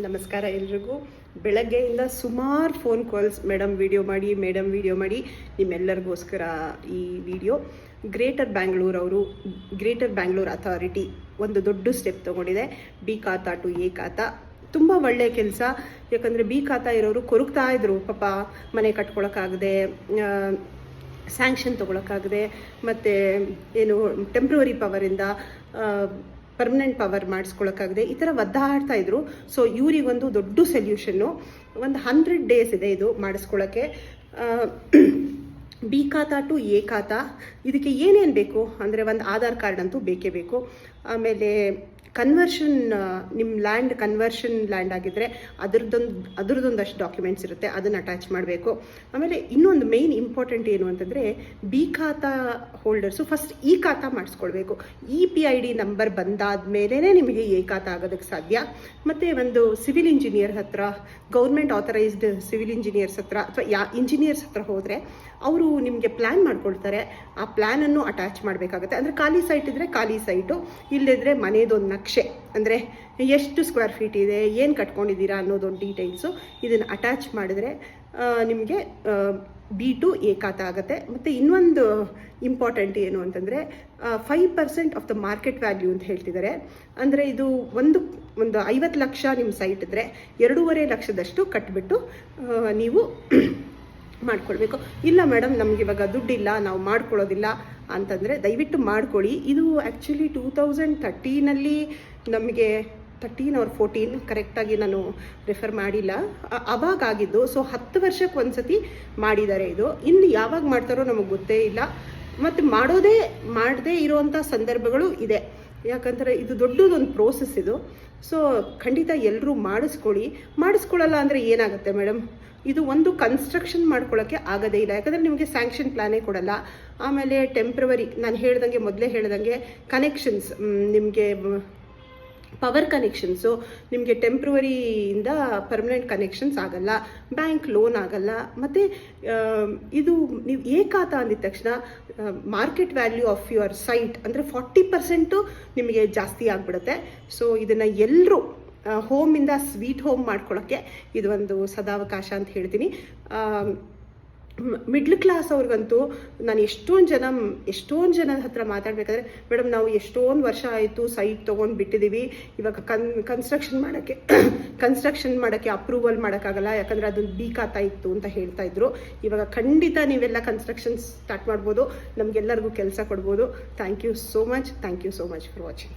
ನಮಸ್ಕಾರ ಎಲ್ರಿಗೂ. ಬೆಳಗ್ಗೆಯಿಂದ ಸುಮಾರು ಫೋನ್ ಕಾಲ್ಸ್, ಮೇಡಮ್ ವಿಡಿಯೋ ಮಾಡಿ ನಿಮ್ಮೆಲ್ಲರಿಗೋಸ್ಕರ ಈ ವಿಡಿಯೋ. ಗ್ರೇಟರ್ ಬ್ಯಾಂಗ್ಳೂರ್ ಅಥಾರಿಟಿ ಒಂದು ದೊಡ್ಡ ಸ್ಟೆಪ್ ತೊಗೊಂಡಿದೆ. ಬಿ ಖಾತಾ ಟು ಎ ಖಾತಾ ತುಂಬ ಒಳ್ಳೆಯ ಕೆಲಸ. ಯಾಕಂದರೆ ಬಿ ಖಾತಾ ಇರೋರು ಕೊರಗ್ತಾ ಇದ್ರು, ಪಾಪ ಮನೆ ಕಟ್ಕೊಳಕ್ಕಾಗದೆ, ಸ್ಯಾಂಕ್ಷನ್ ತೊಗೊಳಕ್ಕಾಗದೆ, ಮತ್ತು ಏನು ಟೆಂಪ್ರವರಿ ಪವರಿಂದ ಪರ್ಮನೆಂಟ್ ಪವರ್ ಮಾಡಿಸ್ಕೊಳಕ್ಕಾಗದೆ, ಈ ಥರ ಒದ್ದಾಡ್ತಾ ಇದ್ರು. ಸೊ ಇವರಿಗೊಂದು ದೊಡ್ಡ ಸೊಲ್ಯೂಷನ್ನು, ಒಂದು 100 days ಇದೆ ಇದು ಮಾಡಿಸ್ಕೊಳ್ಳೋಕ್ಕೆ. ಬಿ ಖಾತಾ ಟು ಎ ಖಾತಾ, ಇದಕ್ಕೆ ಏನೇನು ಬೇಕು ಅಂದರೆ ಒಂದು ಆಧಾರ್ ಕಾರ್ಡ್ ಅಂತೂ ಬೇಕೇ ಬೇಕು. ಆಮೇಲೆ ಕನ್ವರ್ಷನ್, ನಿಮ್ಮ ಲ್ಯಾಂಡ್ ಕನ್ವರ್ಷನ್ ಲ್ಯಾಂಡ್ ಆಗಿದ್ದರೆ ಅದರದ್ದೊಂದಷ್ಟು ಡಾಕ್ಯುಮೆಂಟ್ಸ್ ಇರುತ್ತೆ, ಅದನ್ನು ಅಟ್ಯಾಚ್ ಮಾಡಬೇಕು. ಆಮೇಲೆ ಇನ್ನೊಂದು ಮೇಯ್ನ್ ಇಂಪಾರ್ಟೆಂಟ್ ಏನು ಅಂತಂದರೆ, ಬಿ ಖಾತಾ ಹೋಲ್ಡರ್ಸು ಫಸ್ಟ್ ಇ ಖಾತಾ ಮಾಡಿಸ್ಕೊಳ್ಬೇಕು. EPID ನಂಬರ್ ಬಂದಾದ ಮೇಲೇ ನಿಮಗೆ ಎ ಖಾತಾ ಆಗೋದಕ್ಕೆ ಸಾಧ್ಯ. ಮತ್ತು ಒಂದು ಸಿವಿಲ್ ಇಂಜಿನಿಯರ್ ಹತ್ರ, ಗೌರ್ಮೆಂಟ್ ಆಥರೈಸ್ಡ್ ಸಿವಿಲ್ ಇಂಜಿನಿಯರ್ಸ್ ಹತ್ರ ಅಥವಾ ಇಂಜಿನಿಯರ್ಸ್ ಹತ್ರ ಹೋದರೆ ಅವರು ನಿಮಗೆ ಪ್ಲ್ಯಾನ್ ಮಾಡ್ಕೊಳ್ತಾರೆ. ಆ ಪ್ಲ್ಯಾನನ್ನು ಅಟ್ಯಾಚ್ ಮಾಡಬೇಕಾಗುತ್ತೆ. ಅಂದರೆ ಖಾಲಿ ಸೈಟ್ ಇದ್ದರೆ ಖಾಲಿ ಸೈಟು, ಇಲ್ಲದಿದ್ದರೆ ಮನೆಯದೊಂದು ನಕ್ಷೆ, ಅಂದರೆ ಎಷ್ಟು ಸ್ಕ್ವೇರ್ ಫೀಟ್ ಇದೆ, ಏನು ಕಟ್ಕೊಂಡಿದ್ದೀರಾ ಅನ್ನೋದೊಂದು ಡೀಟೇಲ್ಸು, ಇದನ್ನು ಅಟ್ಯಾಚ್ ಮಾಡಿದ್ರೆ ನಿಮಗೆ ಬಿ ಟು ಎ ಖಾತಾ ಆಗುತ್ತೆ. ಮತ್ತು ಇನ್ನೊಂದು ಇಂಪಾರ್ಟೆಂಟ್ ಏನು ಅಂತಂದರೆ, 5% ಆಫ್ ದ ಮಾರ್ಕೆಟ್ ವ್ಯಾಲ್ಯೂ ಅಂತ ಹೇಳ್ತಿದ್ದಾರೆ. ಅಂದರೆ ಇದು ಒಂದು 50 ಲಕ್ಷ ನಿಮ್ಮ ಸೈಟ್ ಇದ್ದರೆ 2.5 ಲಕ್ಷದಷ್ಟು ಕಟ್ಬಿಟ್ಟು ನೀವು ಮಾಡ್ಕೊಳ್ಬೇಕು. ಇಲ್ಲ ಮೇಡಮ್ ನಮ್ಗೆ ಇವಾಗ ದುಡ್ಡಿಲ್ಲ, ನಾವು ಮಾಡ್ಕೊಳ್ಳೋದಿಲ್ಲ ಅಂತಂದರೆ ದಯವಿಟ್ಟು ಮಾಡ್ಕೊಳ್ಳಿ. ಇದು ಆ್ಯಕ್ಚುಲಿ 2013 ನಮಗೆ 13 or 14 ಕರೆಕ್ಟಾಗಿ ನಾನು ರೆಫರ್ ಮಾಡಿಲ್ಲ, ಅವಾಗಾಗಿದ್ದು. ಸೊ 10 ವರ್ಷಕ್ಕೆ ಒಂದ್ಸತಿ ಮಾಡಿದ್ದಾರೆ ಇದು. ಇನ್ನು ಯಾವಾಗ ಮಾಡ್ತಾರೋ ನಮಗೆ ಗೊತ್ತೇ ಇಲ್ಲ. ಮತ್ತು ಮಾಡದೇ ಇರೋವಂಥ ಸಂದರ್ಭಗಳು ಇದೆ. ಯಾಕಂದರೆ ಇದು ದೊಡ್ಡದೊಂದು ಪ್ರೋಸೆಸ್ ಇದು. ಸೊ ಖಂಡಿತ ಎಲ್ಲರೂ ಮಾಡಿಸ್ಕೊಳ್ಳಲ್ಲ ಅಂದರೆ ಏನಾಗುತ್ತೆ ಮೇಡಮ್, ಇದು ಒಂದು ಕನ್ಸ್ಟ್ರಕ್ಷನ್ ಮಾಡ್ಕೊಳ್ಳೋಕ್ಕೆ ಆಗೋದೇ ಇಲ್ಲ. ಯಾಕಂದರೆ ನಿಮಗೆ ಸ್ಯಾಂಕ್ಷನ್ ಪ್ಲಾನೇ ಕೊಡಲ್ಲ. ಆಮೇಲೆ ಟೆಂಪ್ರವರಿ, ನಾನು ಮೊದಲೇ ಹೇಳ್ದಂಗೆ ಕನೆಕ್ಷನ್ಸ್, ನಿಮಗೆ ಪವರ್ ಕನೆಕ್ಷನ್ಸು ನಿಮಗೆ ಟೆಂಪ್ರವರಿಯಿಂದ ಪರ್ಮನೆಂಟ್ ಕನೆಕ್ಷನ್ಸ್ ಆಗಲ್ಲ, ಬ್ಯಾಂಕ್ ಲೋನ್ ಆಗಲ್ಲ. ಮತ್ತು ಇದು ನೀವು ಎ ಖಾತಾ ಅಂದಿದ ತಕ್ಷಣ market value of your site ಅಂದರೆ 40% ನಿಮಗೆ ಜಾಸ್ತಿ ಆಗಿಬಿಡುತ್ತೆ. ಸೊ ಇದನ್ನು ಎಲ್ಲರೂ ಹೋಮಿಂದ ಸ್ವೀಟ್ ಹೋಮ್ ಮಾಡ್ಕೊಳ್ಳೋಕ್ಕೆ ಇದು ಒಂದು ಸದಾವಕಾಶ ಅಂತ ಹೇಳ್ತೀನಿ. ಮಿಡ್ಲ್ ಕ್ಲಾಸ್ ಅವ್ರಿಗಂತೂ ನಾನು ಎಷ್ಟೊಂದು ಜನದ ಹತ್ರ ಮಾತಾಡಬೇಕಾದ್ರೆ, ಮೇಡಮ್ ನಾವು ಎಷ್ಟೊಂದು ವರ್ಷ ಆಯಿತು ಸೈಟ್ ತೊಗೊಂಡು ಬಿಟ್ಟಿದ್ದೀವಿ, ಇವಾಗ ಕನ್ಸ್ಟ್ರಕ್ಷನ್ ಮಾಡೋಕ್ಕೆ ಅಪ್ರೂವಲ್ ಮಾಡೋಕ್ಕಾಗಲ್ಲ, ಯಾಕಂದರೆ ಅದು ಬಿ ಖಾತಾ ಇತ್ತು ಅಂತ ಹೇಳ್ತಾ ಇದ್ರು. ಇವಾಗ ಖಂಡಿತ ನೀವೆಲ್ಲ ಕನ್ಸ್ಟ್ರಕ್ಷನ್ ಸ್ಟಾರ್ಟ್ ಮಾಡ್ಬೋದು, ನಮಗೆಲ್ಲರಿಗೂ ಕೆಲಸ ಕೊಡ್ಬೋದು. Thank you so much for watching.